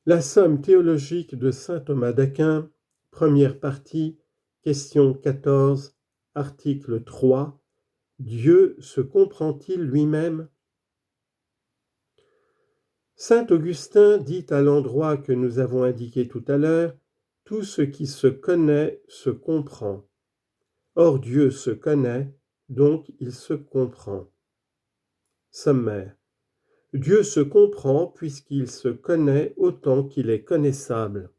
La somme théologique de saint Thomas d'Aquin, première partie, question 14, article 3. Dieu se comprend-il lui-même? Saint Augustin dit à l'endroit que nous avons indiqué tout à l'heure, « Tout ce qui se connaît se comprend ». Or Dieu se connaît, donc il se comprend. Sommaire. Dieu se comprend puisqu'il se connaît autant qu'il est connaissable.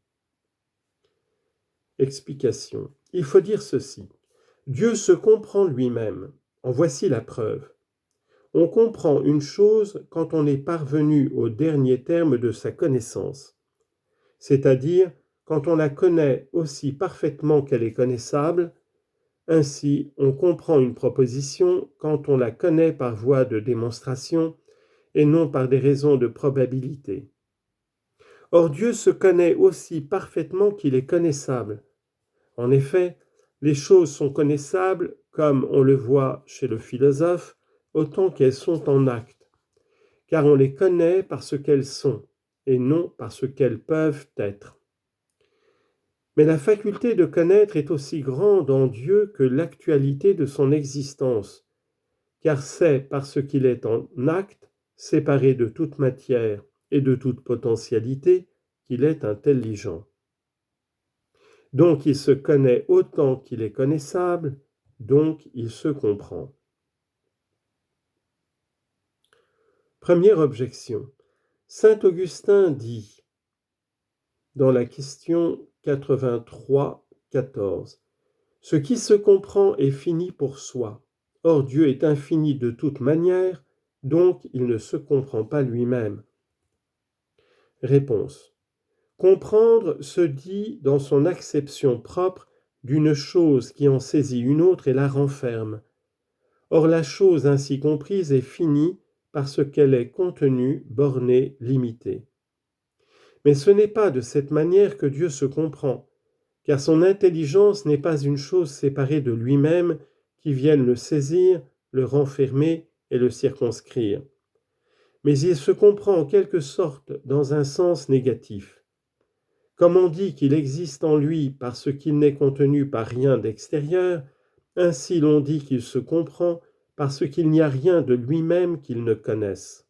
Explication. Il faut dire ceci. Dieu se comprend lui-même. En voici la preuve. On comprend une chose quand on est parvenu au dernier terme de sa connaissance, c'est-à-dire quand on la connaît aussi parfaitement qu'elle est connaissable. Ainsi, on comprend une proposition quand on la connaît par voie de démonstration et non par des raisons de probabilité. Or, Dieu se connaît aussi parfaitement qu'il est connaissable. En effet, les choses sont connaissables, comme on le voit chez le philosophe, autant qu'elles sont en acte, car on les connaît parce qu'elles sont, et non parce qu'elles peuvent être. Mais la faculté de connaître est aussi grande en Dieu que l'actualité de son existence, car c'est parce qu'il est en acte, séparé de toute matière et de toute potentialité, qu'il est intelligent. Donc il se connaît autant qu'il est connaissable, donc il se comprend. Première objection. Saint Augustin dit, dans la question 83-14, « Ce qui se comprend est fini pour soi. Or Dieu est infini de toute manière, donc il ne se comprend pas lui-même. » Réponse. Comprendre se dit dans son acception propre d'une chose qui en saisit une autre et la renferme. Or la chose ainsi comprise est finie parce qu'elle est contenue, bornée, limitée. Mais ce n'est pas de cette manière que Dieu se comprend, car son intelligence n'est pas une chose séparée de lui-même qui vienne le saisir, le renfermer et le circonscrire. Mais il se comprend en quelque sorte dans un sens négatif. Comme on dit qu'il existe en lui parce qu'il n'est contenu par rien d'extérieur, ainsi l'on dit qu'il se comprend parce qu'il n'y a rien de lui-même qu'il ne connaisse.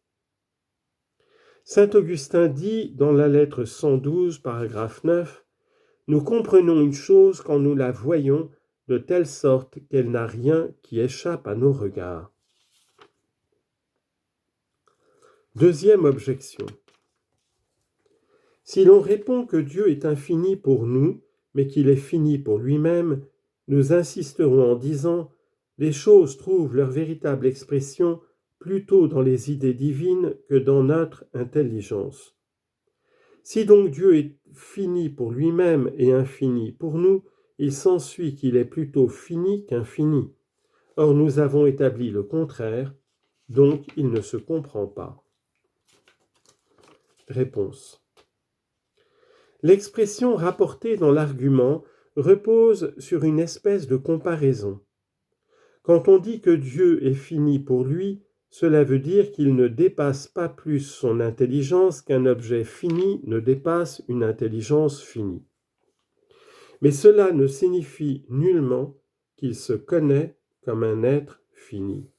Saint Augustin dit dans la lettre 112, paragraphe 9, « Nous comprenons une chose quand nous la voyons de telle sorte qu'elle n'a rien qui échappe à nos regards. » Deuxième objection. Si l'on répond que Dieu est infini pour nous, mais qu'il est fini pour lui-même, nous insisterons en disant « Les choses trouvent leur véritable expression plutôt dans les idées divines que dans notre intelligence. » Si donc Dieu est fini pour lui-même et infini pour nous, il s'ensuit qu'il est plutôt fini qu'infini. Or nous avons établi le contraire, donc il ne se comprend pas. Réponse. L'expression rapportée dans l'argument repose sur une espèce de comparaison. Quand on dit que Dieu est fini pour lui, cela veut dire qu'il ne dépasse pas plus son intelligence qu'un objet fini ne dépasse une intelligence finie. Mais cela ne signifie nullement qu'il se connaît comme un être fini.